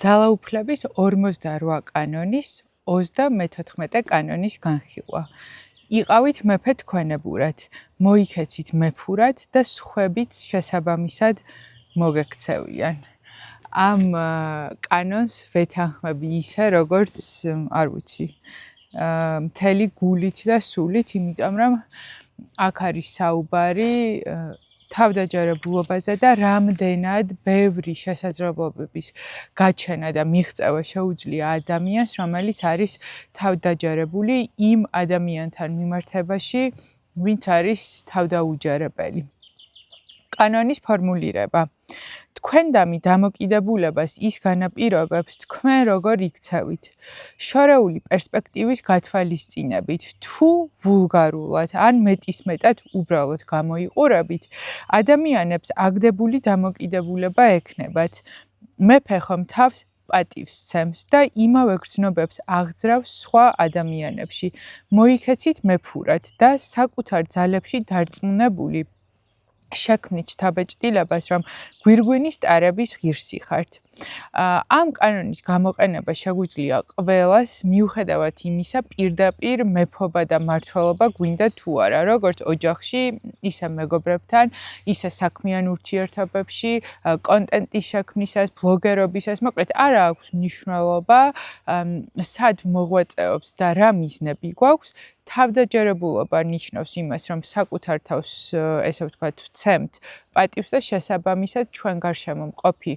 ძალაუფლების 48 კანონის 34 კანონის განხილვა. იყავით მეფე თქვენებურად, მოიქეცით მეფურად და სხვებით შესაბამისად მოგექცევიან. ამ კანონს ვეთანხმები ისე, როგორც არ ვიცი, მთელი გულით და სულით, იმიტომ რომ აქ არის საუბარი თავდაჯერებულობაზე და რამდენად ბევრი შესაძლებლობების გაჩენა და მიღწევა შეუძლია ადამიანს, რომელიც არის თავდაჯერებული იმ ადამიანთან მიმართებაში, ვინც არის თავდაუჯერებელი. კანონის ფორმულირება. თქვენდამი დამოკიდებულებას ის განაპირობებს, თქვენ როგორ იქცევით. შორეული პერსპექტივის გათვალისწინებით, თუ ვულგარულად ან მეტისმეტად უბრალოდ გამოიყურებით, ადამიანებს აგდებული დამოკიდებულება ექნებათ. მეფე ხომ თავს პატივს სცემს და იმავე გრძნობებს აღძრავს სხვა ადამიანებში. მოიქეცით მეფურად და საკუთარ ძალებში დარწმუნებული შექმნით შთაბეჭდილებას, რომ გვირგვინის ტარების ღირსი ხართ. ამ კანონის გამოყენება შეგვიძლია ყველას, მიუხედავად იმისა, პირდაპირ მეფობა და მმართველობა გვინდა თუ არა, როგორც ოჯახში, ისე მეგობრებთან, ისე საქმიან ურთიერთობებში, კონტენტის შექმნისას, ბლოგერობისას, მოკლედ არა აქვს მნიშვნელობა, სად მოღვაწეობს და რა მიზნები გვაქვს. თავდაჯერებულობა ნიშნავს იმას, რომ საკუთარ თავს, ესე ვთქვათ, ვცემთ პატივს და შესაბამისად ჩვენ გარშემო მყოფი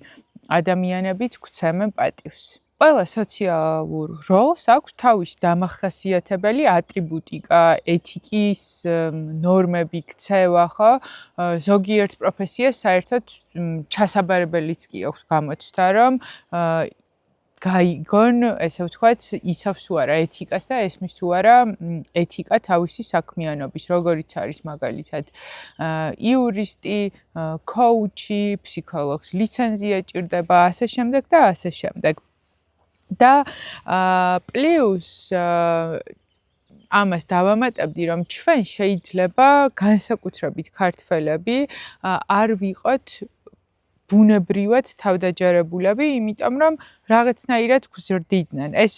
ადამიანებიც გვცემენ პატივს. ყველა სოციალურ როლს აქვს თავისი დამახასიათებელი ატრიბუტიკა, ეთიკის ნორმები, ქცევა, ხო? ზოგიერთ პროფესიას საერთოდ ჩასაბარებელიც კი აქვს გამოცდა, რომ გაიგონ, ესე ვთქვათ, იცავს თუ არა ეთიკას და ესმის თუ არა ეთიკა თავისი საქმიანობის, როგორიც არის მაგალითად იურისტი, ქოუჩი, ფსიქოლოგს ლიცენზია ჭირდება, ასე შემდეგ და ასე შემდეგ. და პლუს ამას დავამატებდი, რომ ჩვენ შეიძლება განსაკუთრებით ქართველები არ ვიყოთ ბუნებრივად თავდაჯერებულები, იმიტომ რომ რაღაცნაირად გვზრდიდნენ. ეს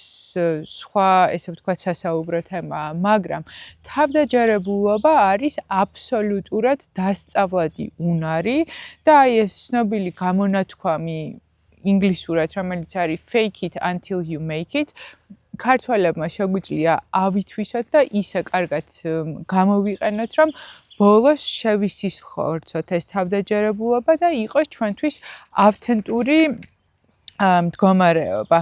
სხვა, ესე ვთქვათ, სასაუბრო თემაა, მაგრამ თავდაჯერებულობა არის აბსოლუტურად დასწავლადი უნარი და აი ეს ცნობილი გამონათქვამი ინგლისურად, რომელიც არის fake it until you make it, ქართველებმა შეგვიძლია ავითვისოთ და ისე კარგად გამოვიყენოთ, რომ ბოლოს შევისისხორცოთ ეს თავდაჯერებულობა და იყოს ჩვენთვის ავთენტური მდგომარეობა.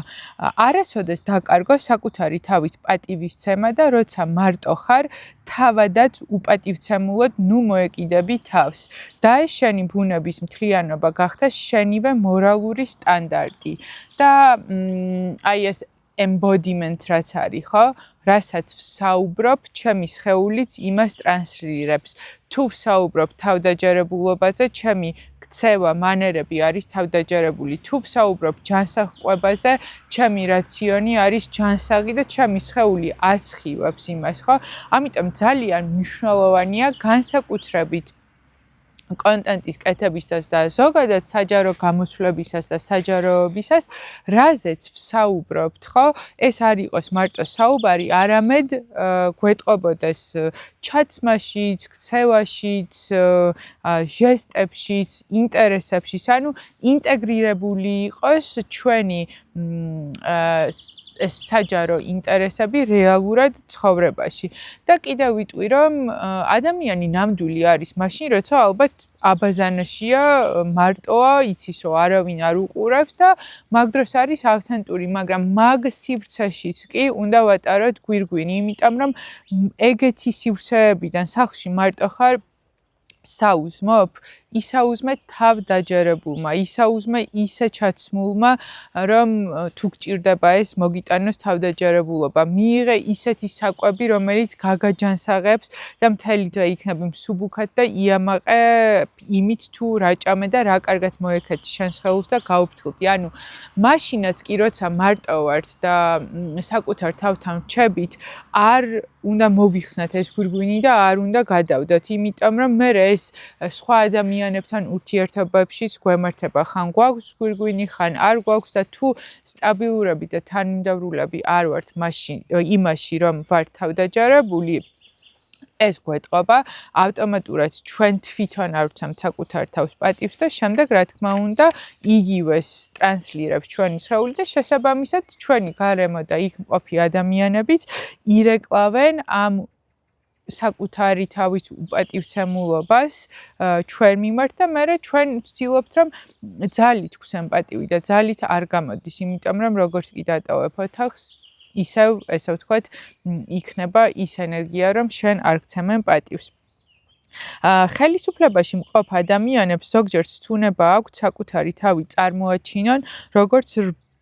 არასოდეს დაკარგო საკუთარი თავის პატივისცემა და როცა მარტო ხარ, თავადაც უპატივცემულად ნუ მოეკიდები თავს. დაეშენი ბუნების მთლიანობა გახდა შენივე მორალური სტანდარტი. და აი ეს embodiment რაც არის, ხო? რასაც ვსაუბრობ, ჩემი სხეულიც იმას ტრანსლირებს. თუ ვსაუბრობ თავდაჯერებულობაზე, ჩემი ქცევა, მანერები არის თავდაჯერებული. თუ ვსაუბრობ ჯანსაღყვებაზე, ჩემი რაციონი არის ჯანსაღი და ჩემი სხეული ასხივებს იმას, ხო? ამიტომ ძალიან მნიშვნელოვანია განსაკუთრებით კონტენტის კეთებისას და ზოგადად საჯარო გამოსვლებისას და საჯაროობისას, რაზეც ვსაუბრობთ, ხო? ეს არ იყოს მარტო საუბარი, არამედ გვეტყობოდეს ჩაცმაშიც, ქცევაშიც, ჟესტებშიც, ინტერესებშიც, ანუ ინტეგრირებული იყოს ჩვენი ეს საჯარო ინტერესები რეალურად ცხოვრებაში. და კიდევ ვიტყვი, რომ ადამიანი ნამდვილი არის მაშინ, როცა ალბათ აბაზანაშია, მარტოა, იცის, რომ არავინ არ უყურებს და მაგ დროს არის ავთენტური, მაგრამ მაგ სივრცეშიც კი უნდა ვატაროთ გვირგვინი, იმიტომ რომ ეგეთი სივრცეებიდან სახლში მარტო ხარ, საუზმობ, ისაუზმე თავდაჯერებულმა, ისაუზმე ისე ჩაცმულმა, რომ თუ გჭირდება ეს მოგიტანოს თავდაჯერებულობა. მიიღე ისეთი საკვები, რომელიც გაგაჯანსაღებს და მთელი დღე იქნები მსუბუქად და იამაყე იმით თუ რა ჭამე და რა კარგად მოექეთ შენ სხეულს და გაუფრთხილდი. ანუ მაშინაც კი როცა მარტო ვართ და საკუთარ თავთან ვჩებით, არ უნდა მოვიხსნათ ეს გვირგვინი და არ უნდა გადავდოთ, იმიტომ რომ მე ეს სხვა ადამიანები ადამიანებთან ურთიერთობებშიც გვემართება, ხან გვაქვს გვირგვინი, ხან არ გვაქვს და თუ სტაბილურები და თანმიმდევრულები არ ვართ იმაში, რომ ვართ თავდაჯარებული, ეს გვეტყობა ავტომატურად ჩვენ თვითონ არ ვცემთ საკუთარ თავს პატივს და შემდეგ რა თქმა უნდა იგივეს ტრანსლირებს ჩვენი სხეული და შესაბამისად ჩვენი გარემო და იქ მყოფი ადამიანებიც ირეკლავენ ამ საკუთარი თავის უპატივცემულობას ჩვენ მიმართ და მე ჩვენ ვცდილობთ რომ ძალით გვცემ პატივი და ძალით არ გამოდის, იმიტომ რომ როგორც კი დატოვებ ოთახს ისევ ესე ვთქვათ იქნება ის ენერგია რომ შენ არ გცემენ პატივს. ხელისუფლებაში მყოფ ადამიანებს ზოგჯერ ცუნება აქვთ საკუთარი თავი წარმოაჩინონ როგორც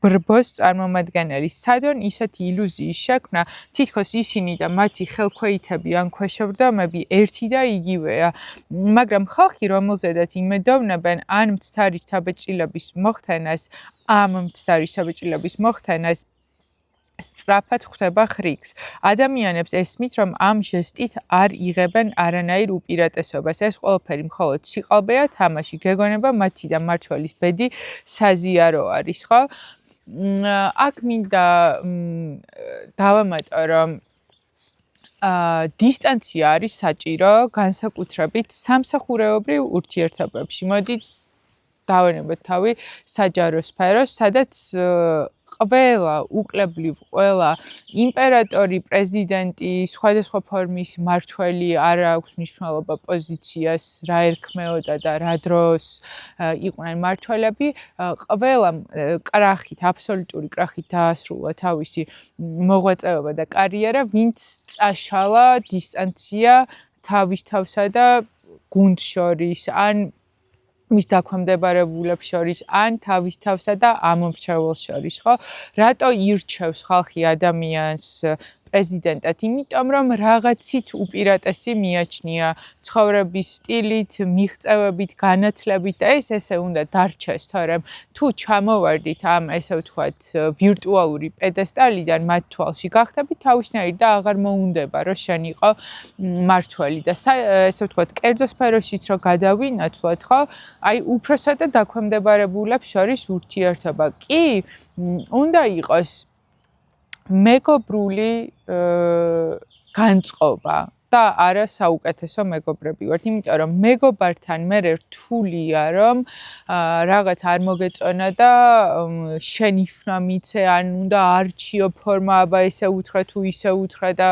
ბრბოს წარმომადგენელი. სადონ ისეთი ილუზიის შექმნა, თითქოს ისინი და მათი ხელქვეითები ან ქვეშევრდომები ერთი და იგივეა. მაგრამ ხალხი, რომელზედაც იმედოვნებენ ამ მცდარი შთაბეჭდილების მოხდენას, სწრაფად ხვდება ხრიგს. ადამიანებს ესმით, რომ ამ ჟესტით არ იღებენ არანაირ უპირატესობას. ეს ყველაფერი მხოლოდ სიყალბეა, თამაში, გეგონება, მათი და მმართველის ბედი საზიარო არის, ხო? აქ მინდა დავამატო, რომ დისტანცია არის საჭირო განსაკუთრებით სამსახურეობრივ ურთიერთობებში. მოდით დავანებოთ თავი საჯარო სფეროს, სადაც ყველა უკლებლივ ყველა იმპერატორი, პრეზიდენტი, სხვადასხვა ფორმის მმართველი არ აქვს მნიშვნელობა პოზიციას, რა ერქმეოდა და რა დროს იყვნენ მმართველები, ყველამ კრახით, აბსოლუტური კრახით დაასრულა თავისი მოღვაწეობა და კარიერა, ვინც წაშალა დისტანცია თავის თავსა და გუნდს შორის, ან მის დაქვემდებარებულებს შორის, ან თავის თავსა და ამომრჩეველს შორის, ხო? რატო ირჩევს ხალხი ადამიანს პრეზიდენტად? იმიტომ რომ რაღაცით უპირატესი მიაჩნია ცხოვრების სტილით, მიღწევებით, განათლებით და ეს ესე უნდა დარჩეს, თორემ თუ ჩამოვარდით ამ ესე ვთქვათ ვირტუალური პედესტალიდან მათ თვალში გახდებით თავისნაირი და აღარ მოუნდება რომ შენ იყო მმართველი და ესე ვთქვათ კერძო სფეროშიც რო გადავინაცვლოთ, ხო? აი უფროსა და დაქვემდებარებულებს შორის ურთიერთობა კი უნდა იყოს მეგობრული განწყობა და არა საუკეთესო მეგობრები ვართ, იმიტომ რომ მეგობართან მე რთულია რომ რაღაც არ მოგეწონა და შენიშვნა მიცე, ან უნდა არჩიო ფორმა, აბა ესე უთხრა თუ ისე უთხრა და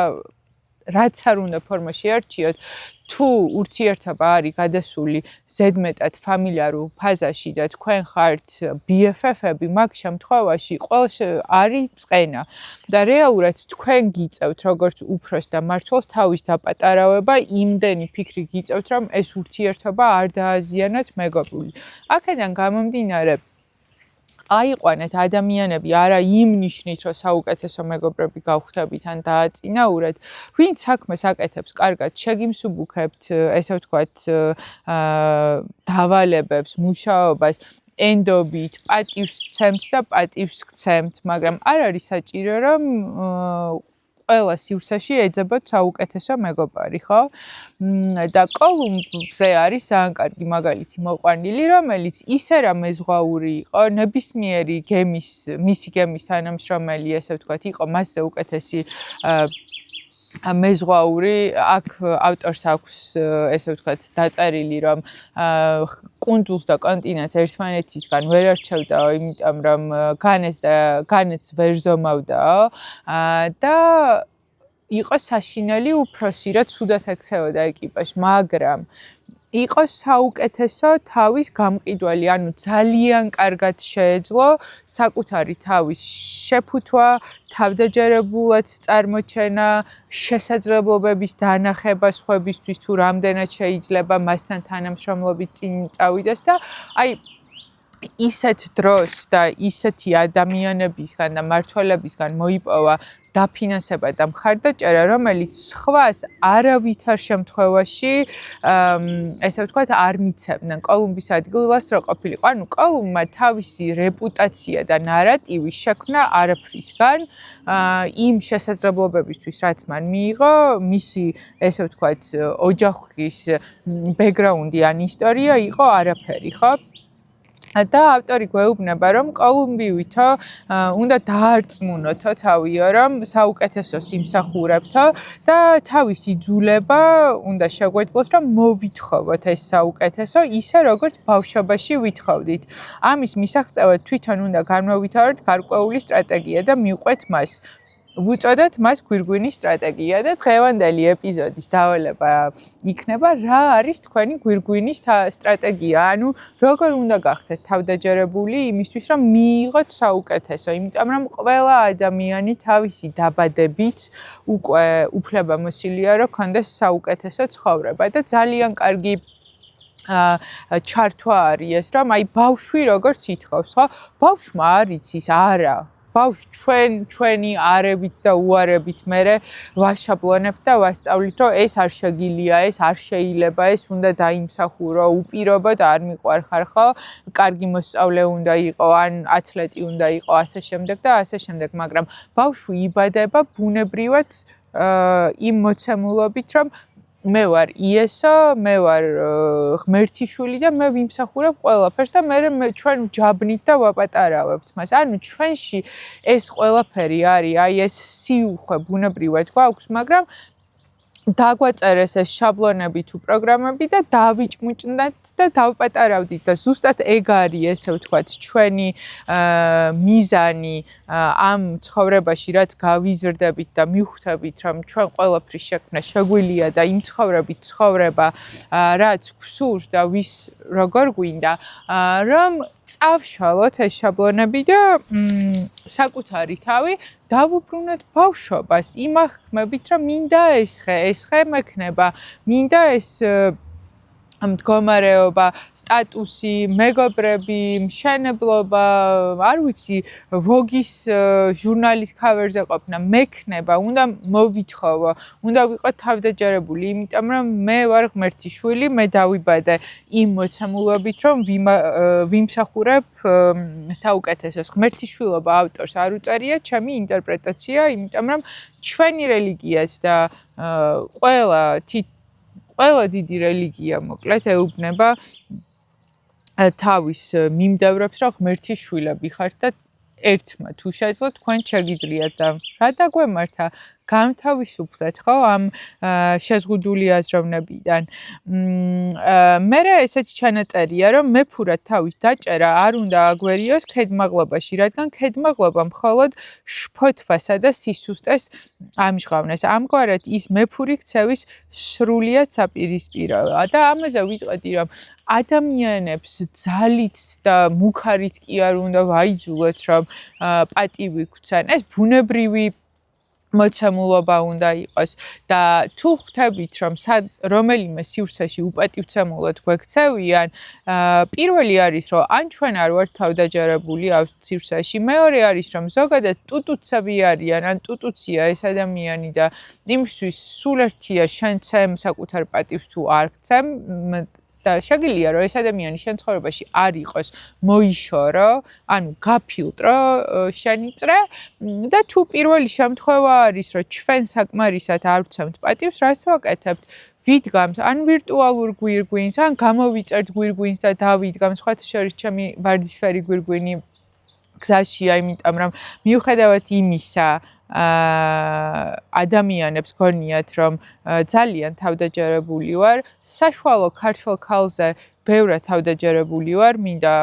რაც არ უნდა ფორმა შეარჩიოთ, თუ ურთიერთობა არის გადასული ზედმეტად ფამილიარულ ფაზაში და თქვენ ხართ BFF-ები, მაგ შემთხვევაში ყველს არის წყენა და რეალურად თქვენ გიწევთ როგორც უფროს და მმართველს თავის დაპატარავება, იმდენი ფიქრი გიწევთ, რომ ეს ურთიერთობა არ დააზიანოთ მეგობრული. აქედან გამომდინარე აიყვანეთ ადამიანები არა იმ ნიშნით, რომ საუკეთესო მეგობრები გავხდებით ან დააწინაურეთ, ვინც საქმეს აკეთებს კარგად, შეგიმსუბუქებთ, ესე ვთქვათ, დავალებებს, მუშაობას, ენდობით, პატივს ცემთ და პატივს გცემთ, მაგრამ არ არის საჭირო, რომ ყველა სივრცეში ეძებოთ საუკეთესო მეგობარი, ხო? და კოლუმბზე არის ძალიან კარგი მაგალითი მოყვანილი, რომელიც ისე რა მეზღვაური იყო, ნებისმიერი მისი გემის თანამშრომელი, ესე ვთქვათ, იყო მასზე უკეთესი მეზღვაური, აქ ავტორს აქვს ესე ვთქვათ დაწერილი, რომ კუნძულს და კონტინენტს ერთმანეთისგან ვერ არჩევდაო, იმიტომ რომ განეც ვერ ზომავდაო და იყო საშინელი უფროსი, რაც ცუდად ექცეოდა ეკიპაჟს, მაგრამ იყო საუკეთესო თავის გამყიდველი, ანუ ძალიან კარგად შეეძლო საკუთარი თავის შეფუთვა, თავდაჯერებულად წარმოჩენა, შესაძლებლობების დანახება სხვებისთვის თუ რამდენად შეიძლება მასთან თანამშრომლობით წინ წავიდეს და აი ისეთ დროს და ისეთი ადამიანებისგან და მმართველებისგან მოიპოვა დაფინანსება და მხარდაჭერა, რომელიც სხვას არავითარ შემთხვევაში ესე ვთქვათ არ მიცემდნენ კოლუმბის ადგილას რო ყოფილიყო. ანუ კოლუმბმა თავისი რეპუტაცია და ნარატივი შექმნა არაფრისგან იმ შესაძლებლობებისთვის, რაც მან მიიღო, მისი ესე ვთქვათ ოჯახის ბექგრაუნდი ან ისტორია იყო არაფერი, ხო? და ავტორი გვეუბნება, რომ კოლუმბივითო უნდა დაარწმუნოთო თავიო, რომ საუკეთესოს იმსახურებთო და თავისი იძულება უნდა შეგვეძლოს, რომ მოვითხოვოთ ეს საუკეთესო, ისე როგორც ბავშვობაში ვითხოვდით. ამის მისაღწევად თვითონ უნდა განმოვითაროთ გარკვეული სტრატეგია და მივყვეთ მას. ვუწოდოთ მას გვირგვინის სტრატეგია და დღევანდელი ეპიზოდის დავალება იქნება რა არის თქვენი გვირგვინის სტრატეგია, ანუ როგორ უნდა გახდეთ თავდაჯერებული იმისთვის, რომ მიიღოთ საუკეთესო, იმიტომ რომ ყველა ადამიანი თავისი დაბადებით უკვე უფლებამოსილია, რომ ქონდეს საუკეთესო ცხოვრება და ძალიან კარგი ჩართვა არის ეს, რომ აი ბავშვი როგორც ითხოვს, ხო? ბავშვმა არ იცის არა ბავშვ ჩვენი არებით და უარებით მერე ვაშაბლონებთ და ვასწავლით, რომ ეს არ შეგილია, ეს არ შეიძლება, ეს უნდა დაიმსახურო, უპირობოდ არ მიყვარხარ, ხო? კარგი მოსწავლე უნდა იყო, ან ათლეტი უნდა იყო, ასე შემდეგ და ასე შემდეგ, მაგრამ ბავშვი იბადება ბუნებრივად იმ მოცემულობით, რომ მე ვარ იესო, მე ვარ ღმერთიშვილი და მე ვიმსახურებ ყველაფერს და მე ჩვენ ჯაბნით და ვაპატარავებთ მას. ანუ ჩვენში ეს ყველაფერი არის, აი ეს სიუხვე ბუნებრივად გვაქვს, მაგრამ დაგვაწერეს ეს შაბლონები თუ პროგრამები და დავიჭმუჭდეთ და დავპატარავდით და ზუსტად ეგ არის ესე ვთქვათ ჩვენი მიზანი ამ ცხოვრებაში, რაც გავიზრდებით და მივხვდებით, რომ ჩვენ ყველაფრის შექმნა შეგვიძლია და იმ ცხოვრებით ცხოვრება რაც გვსურს და ვის როგორ გვინდა, რომ წავშალოთ ეს შაბლონები და საკუთარი თავი დავუბრუნოთ ბავშვობას იმ აღქმებით, რომ მინდა ეს ხე მექნება, მინდა ეს მდგომარეობა, სტატუსი, მეგობრები, მშენებლობა, არ ვიცი, ვოგის ჟურნალის cover-ზე ყოფნა, მექნება, უნდა მოვითხოვო, უნდა ვიყო თავდაჯერებული, იმიტომ რომ მე ვარ ღმერთიშვილი, მე დავიბადე იმ მოცემულობით, რომ ვიმსახურებ საუკეთესოს. ღმერთიშვილობა ავტორს არ უწერია, ჩემი ინტერპრეტაცია, იმიტომ რომ ჩვენი რელიგიაც და ყველა დიდი რელიგია მოკლედ ეუბნება თავის მიმდევრებს, რომ ღმერთიშვილები ხართ და ერთმა თუ შეძლოთ, თქვენ შეგიძლიათ და რა დაგვემართა გამთავისუფლეთ, ხო, ამ შეზღუდული აზროვნებიდან. მერე ესეც ჩანაწერია, რომ მეფურად თავის დაჭერა არ უნდა აგვერიოს ქედმაღლობაში, რადგან ქედმაღლობა მხოლოდ შფოთვასა და სისუსტეს ამჟღავნეს. ამგვარად ის მეფური ქცევის სრულიად საპირისპიროა და ამაზე ვიტყოდი, რომ ადამიანებს ძალით და მუქარით კი არ უნდა ვაიძულოთ, რომ პატივი გვცან. ეს ბუნებრივი მოცემულობა უნდა იყოს და თუ ხვდებით, რომ რომელიმე სივრცეში უპატივცემულოდ გვექცევიან, პირველი არის, რომ ან ჩვენ არ ვართ თავდაჯერებული ამ სივრცეში, მეორე არის, რომ ზოგადად ტუტუცები არიან, ან ტუტუცია ეს ადამიანი და იმისთვის სულ ერთია შენ ცემ საკუთარ პატივს თუ არ გცემ და შეგიძლია რომ ეს ადამიანი შენ ცხოვრებაში არ იყოს მოიშორო, ანუ გაფილტრო შენი წრე და თუ პირველი შემთხვევა არის, რომ ჩვენ საკმარისად არ ვცემთ პატივს, რას ვაკეთებთ? ვიდგამთ ან ვირტუალურ გვირგვინს, ან გამოვიწერთ გვირგვინს და დავიდგამთ, სხვათა შორის ჩემი ვარდისფერი გვირგვინი გზაშია, იმიტომ რომ მიუხედავად იმისა, ადამიანებს გონიათ, რომ ძალიან თავდაჯერებული ვარ, საშუალო ქართველ ქალზე ბევრად თავდაჯერებული ვარ, მინდა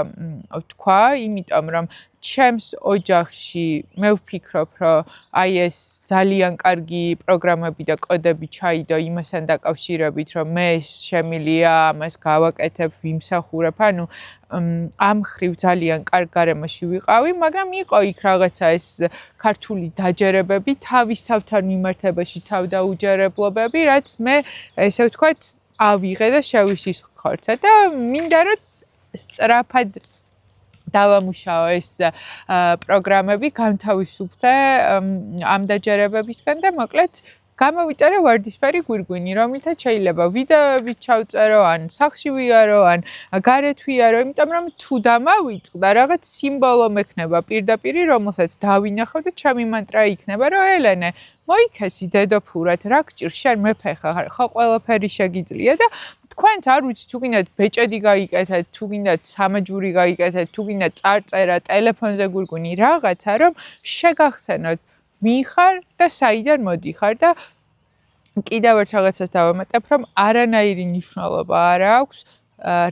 ვთქვა, იმიტომ რომ ჩემს ოჯახში მე ვფიქრობ, რომ აი ეს ძალიან კარგი პროგრამები და კოდები ჩაიდო იმასთან დაკავშირებით, რომ მე შემილია ამას გავაკეთებ, ვიმსახურებ, ანუ ამ ხრივ ძალიან კარგ გარემოში ვიყავი, მაგრამ იყო იქ რაღაცა ეს ქართული დაჯერებები, თავისთავთან მიმართებაში თავდაუჯერებლობები, რაც მე ესე ვთქვათ, ავიღე და შევისის ხორცად და მინდა რომ სწრაფად დავამუშაო ეს პროგრამები, განთავისუფლე ამ დაჯერებებისგან და მოკლედ გამოვიწერე ვარდისფერი გვირგვინი, რომელთაც შეიძლება ვიდეოებით ჩავწერო, ან სახლში ვიარო, ან გარეთ ვიარო, იმიტომ რომ თუ დამავიწყდა, რაღაც სიმბოლო მექნება პირდაპირ, რომელსაც დავინახავ და ჩემი მანტრა იქნება, რომ ელენე, მოიქეცი დედოფლურად, რა გჭირს შენ მეფე ხარ, ხო ყველაფერი შეგიძლია და თქვენც არ ვიცი თუ გინდათ ბეჭედი გაიკეთეთ, თუ გინდათ სამაჯური გაიკეთეთ, თუ გინდათ წარწერა ტელეფონზე გვირგვინი რაღაცა, რომ შეგახსენოთ ვინ ხარ და საიდან მოდიხარ და კიდევ ერთ რაღაცას დავამატებ, რომ არანაირი მნიშვნელობა არ აქვს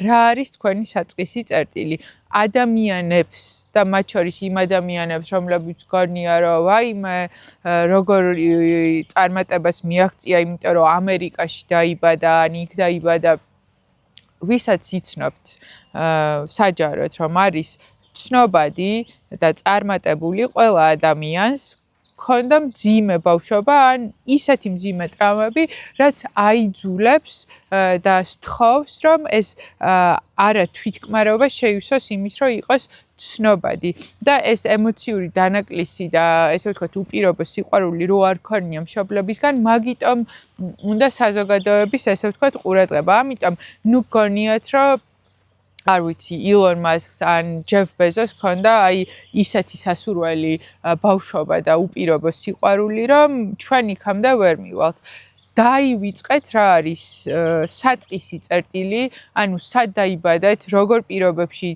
რა არის თქვენი საწყისი წერტილი. ადამიანებს და მათ შორის იმ ადამიანებს, რომლებიც გონია, რომ ვაიმე როგორ წარმატებას მიაღწია, იმიტომ რომ ამერიკაში დაიბადა, ან იქ დაიბადა, ვისაც იცნობთ საჯაროდ, რომ არის ცნობადი და წარმატებული ყველა ადამიანს ქონდა მძიმე ბავშვობა ან ისეთი მძიმე ტრავმები, რაც აიძულებს და სთხოვს, რომ ეს არა თვითკმარობა შეივსოს იმის, რომ იყოს ცნობადი და ეს ემოციური დანაკლისი და ესე ვთქვათ უპირობო სიყვარული რო არ ქონია მშობლებისგან, მაგიტომ უნდა საზოგადოების ესე ვთქვათ ყურადღება. ამიტომ ნუ გონიათ, რომ არ ვიცი, ილონ მასკს ან ჯეფ ბეზოს ქონდა აი ისეთი სასურველი ბავშვობა და უპირობო სიყვარული, რომ ჩვენ იქამდე ვერ მივალთ. დაივიწყეთ რა არის საწყისი წერტილი, ანუ სად დაიბადეთ, როგორ პირობებში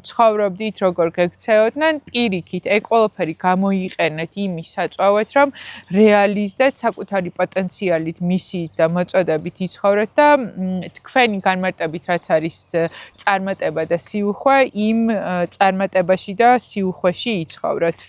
ცხოვრობდით, როგორ გექცეოდნენ, პირიქით ეგ ყველაფერი გამოიყენეთ იმის საწვავად, რომ რეალიზდეთ საკუთარი პოტენციალით, მისიით და მოწოდებით იცხოვრეთ და თქვენი განმარტებით რაც არის წარმატება და სიუხვე, იმ წარმატებაში და სიუხვეში იცხოვროთ.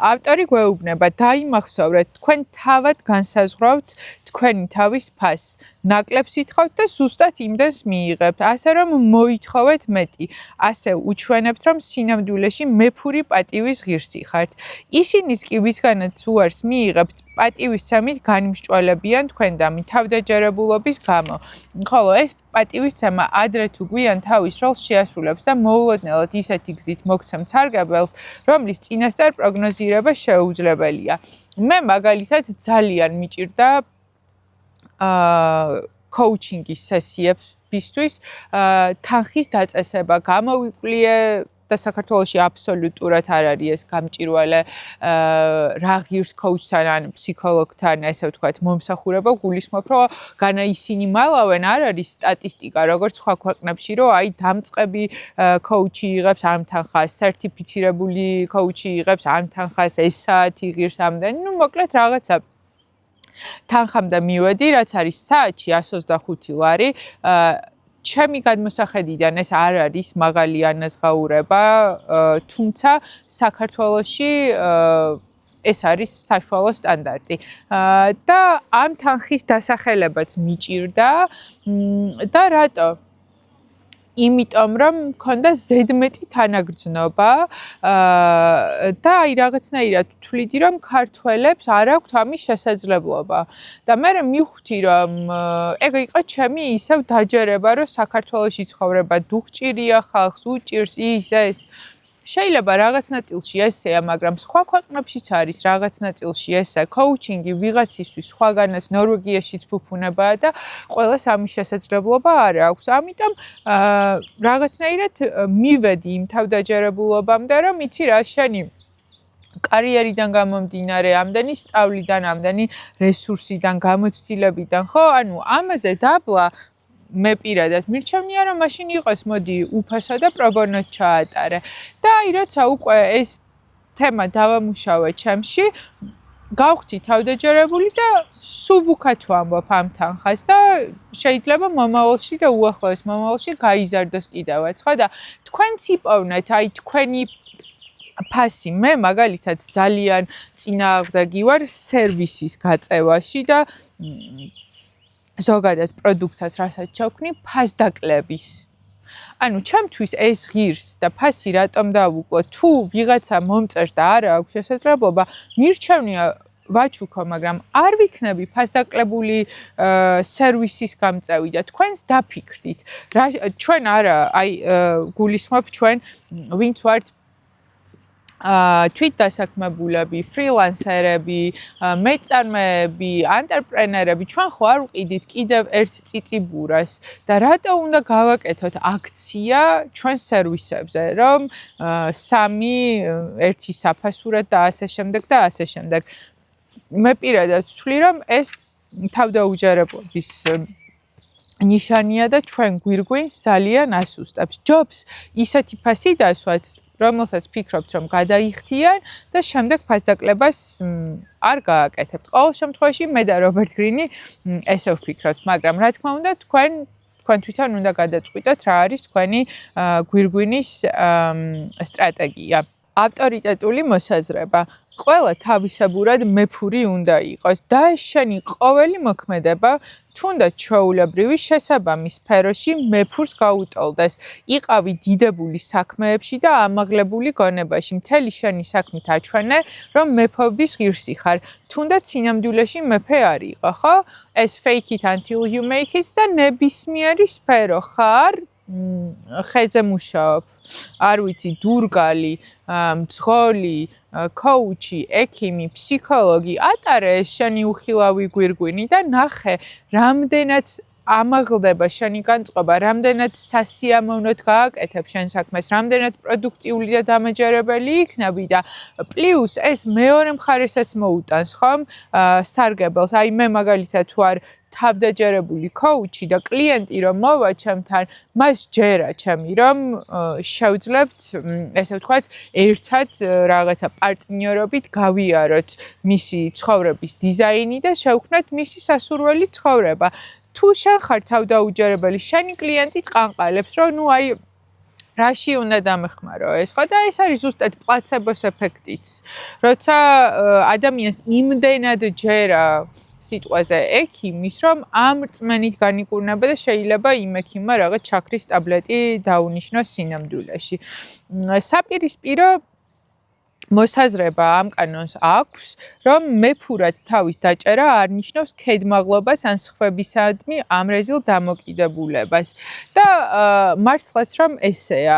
ავტორი გვეუბნება, დაიმახსოვრეთ, თქვენ თავად განსაზღვრავთ თქვენი თავის ფასს, ნაკლებს ითხოვთ და ზუსტად იმდენს მიიღებთ, ასე რომ მოითხოვეთ მეტი, ასე უჩვენებთ, რომ სინამდვილეში მეფური პატივის ღირსი ხართ. ისინიც კი ვისგანაც უარს მიიღებთ, პატივისცემით განიმსჭვალებიან თქვენდამი თავდაჯერებულობის გამო. ხოლო ეს პატივისცემა ადრე თუ გვიან თავის როლს შეასრულებს და მოულოდნელად ისეთი გზით მოგცემთ სარგებელს, რომლის წინასწარ პროგნოზირება შეუძლებელია. მე მაგალითად ძალიან მიჭირდა coaching-ის სესიებისთვის თანხის დაწესება, გამოვიკვლიე და საქართველოში აბსოლუტურად არ არის ეს გამჭირვალე რა ღირს coach-თან ან ფსიქოლოგთან, ესე ვთქვათ, მომსახურება, გულისხმობ, რომ განა ისინი მალავენ, არ არის სტატისტიკა, როგორც სხვა ქვეყნებში, რომ აი დამწყები coach-ი იღებს ამ თანხას, სერტიფიცირებული coach-ი იღებს ამ თანხას, ეს საათი ღირს ამდენი, ну, მოკლედ რაღაცა თანხამდე მივედი, რაც არის საათში 125 ლარი. ჩემი გადმოსახედიდან ეს არ არის მაღალი ანაზღაურება, თუმცა საქართველოში ეს არის საშუალო სტანდარტი. და ამ თანხის დასახელებაც მიჭირდა და რატო? იმიტომ რომ მქონდა ზედმეტი თანაგრძნობა და აი რაღაცნაირად თვლიდი რომ ქართველებს არ აქვთ ამის შესაძლებლობა და მე მივხვდი რომ ეგ იყო ჩემი ისევ დაჯერება რომ საქართველოში ცხოვრება დუღჭირია ხალხს უჭირს ის ეს შეიძლება რაღაც ნაწილში ესეა, მაგრამ სხვა ქვეყნებშიც არის რაღაც ნაწილში ესა. Coaching-ი ვიღაცისთვის სხვაგანაც ნორვეგიაშიც ფუფუნებაა და ყველას ამის შესაძლებლობა არ აქვს. ამიტომ რაღაცნაირად მივედი იმ თავდაჯერებულობამდე, რომ იცი რა, შენი კარიერიდან გამომდინარე, ამდენი სწავლიდან, ამდენი რესურსიდან, გამოცდილებიდან, ხო? ანუ ამაზე დაბლა მე პირადად მირჩევნია რომ მაშინ იყოს მოდი უფასო და პრობონო ჩაატარე და აი როცა უკვე ეს თემა დავამუშავე ჩემში გავხდი თავდაჯერებული და სუბუქად ვამბობ ამ თანხას და შეიძლება მომავალში და უახლოეს მომავალში გაიზარდოს კიდევაც ხო და თქვენც იპოვნეთ აი თქვენი ფასი მე მაგალითად ძალიან წინააღმდეგი ვარ სერვისის გაწევაში და ზოგადად პროდუქტსაც რასაც ჩავქმნი ფასდაკლების. ანუ ჩემთვის ეს ღირს და ფასი რატომ დავუკლო? თუ ვიღაცა მომწერს და არა აქვს შესაძლებლობა, მირჩევნია ვაჩუქო, მაგრამ არ ვიქნები ფასდაკლებული სერვისის გამწევი და თქვენს დაფიქრდით. ჩვენ არა, აი გულისხმობ ჩვენ ვინც ვართ თვითდასაქმებულები, ფრილანსერები, მეწარმეები, ანტრეპრენერები, ჩვენ ხო არ ვყიდით კიდევ ერთ წიწიბურას და რატო უნდა გავაკეთოთ აქცია ჩვენ სერვისებზე, რომ 3 ერთი საფასურად და ასე შემდეგ და ასე შემდეგ. მე პირადად ვთვლი, რომ ეს თავდაუჯერებლობის ნიშანია და ჩვენ გვირგვინს ძალიან ასუსტებს. ჯობს ისეთი ფასი დასვათ, რომელსაც ფიქრობთ, რომ გადაიხდიან და შემდეგ ფასდაკლებას არ გააკეთებთ. ყოველ შემთხვევაში მე და რობერტ გრინი ესე ვფიქრობთ, მაგრამ რა თქმა უნდა, თქვენ თვითონ უნდა გადაწყვიტოთ, რა არის თქვენი გვირგვინის სტრატეგია. ავტორიტეტული მოსაზრება. ყველა თავისებურად მეფური უნდა იყოს და ეს შენი ყოველი მოქმედება თუნდაც ჩვეულებრივი შესაბამის სფეროში მეფურს გაუტოლდეს. იყავი დიდებული საქმეებში და ამაღლებული გონებაში. მთელი შენი საქმით აჩვენე, რომ მეფობის ღირსი ხარ. თუნდაც სინამდვილეში მეფე არ იყო, ხო? ეს fake it until you make it და ნებისმიერი სფერო ხარ, ხეზე მუშაობ, არ ვიცი, დურგალი, მძღოლი, კოუჩი, ექიმი, ფსიქოლოგი, ატარე ეს შენი უხილავი გვირგვინი და ნახე, რამდენად ამაღლდება შენი განწყობა, რამდენად სასიამოვნოდ გააკეთებ შენ საქმეს, რამდენად პროდუქტიული და დამაჯერებელი იქნები და პლუს ეს მეორე მხარესაც მოუტანს, ხომ? სარგებელს. აი მე მაგალითად თუ არ თავდაჯერებული კოუჩი და კლიენტი რომ მოვა ჩემთან, მას ჯერა ჩემი, რომ შევძლებთ, ესე ვთქვათ, ერთად რაღაცა პარტნიორობით გავიაროთ მისი ცხოვრების დიზაინი და შევქმნათ მისი სასურველი ცხოვრება. თუ შენ ხარ თავდაუჯერებელი, შენი კლიენტი წყანყალებს, რომ ნუ აი რაში უნდა დამეხმარო ეს ხო და ეს არის ზუსტად პლაცებოს ეფექტიც. როცა ადამიანს იმდენად ჯერა სიტყვაზე ექიმის, რომ ამ რწმენით განიკურნება და შეიძლება იმ ექიმმა რაღაც ჩაქრის ტაბლეტი დაუნიშნოს სინამდვილეში. საპირისპირო მოსაზრება ამ კანონს აქვს, რომ მეფურად თავის დაჭერა არ ნიშნავს ქედმაღლობას ან სხვებისადმი ამრეწილ დამოკიდებულებას. და მართლაც რომ ესეა,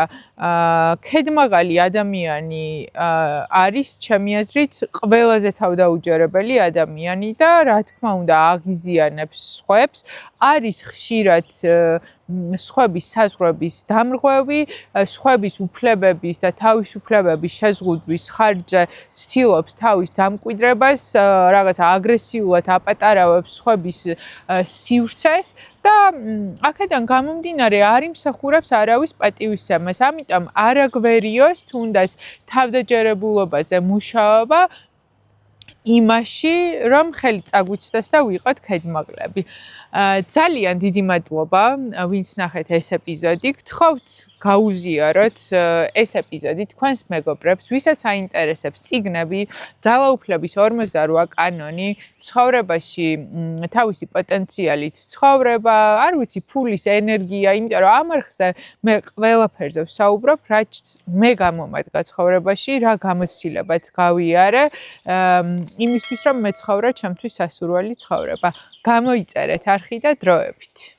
ქედმაღალი ადამიანი არის ჩემი აზრით ყველაზე თავდაუჯერებელი ადამიანი და რა თქმა უნდა აღიზიანებს სხვებს, არის ხშირად სხვების საზღვრების დამრღვევი, სხვების უფლებების და თავისუფლებების შეზღუდვის ხარჯზე ცდილობს თავის დამკვიდრებას, რაღაცა აგრესიულად აპატარავებს სხვების სივრცეს და აქედან გამომდინარე არ იმსახურებს არავის პატივისცემას. ამიტომ არ აგვერიოს თუნდაც თავდაჯერებულობაზე მუშაობა იმაში, რომ ხელი წაგვიცდეს და ვიყოთ ქედმაღლები. ძალიან დიდი მადლობა, ვინც ნახეთ ეს ეპიზოდი. გთხოვთ გაუზიაროთ ეს ეპიზოდი თქვენს მეგობრებს, ვისაც აინტერესებს წიგნები, ძალაუფლების 48 კანონი, ცხოვრებაში თავისი პოტენციალით ცხოვრება, არ ვიცი, ფულის ენერგია, იმიტომ რომ ამ არხზე მე ყველაფერზე ვსაუბრობ, რაც მე გამომადგა ცხოვრებაში, რა გამოცდილებაც გავიარე, იმისთვის რომ მეცხოვრა ჩემთვის სასურველი ცხოვრება. გამოიწერეთ არხი და დროებით.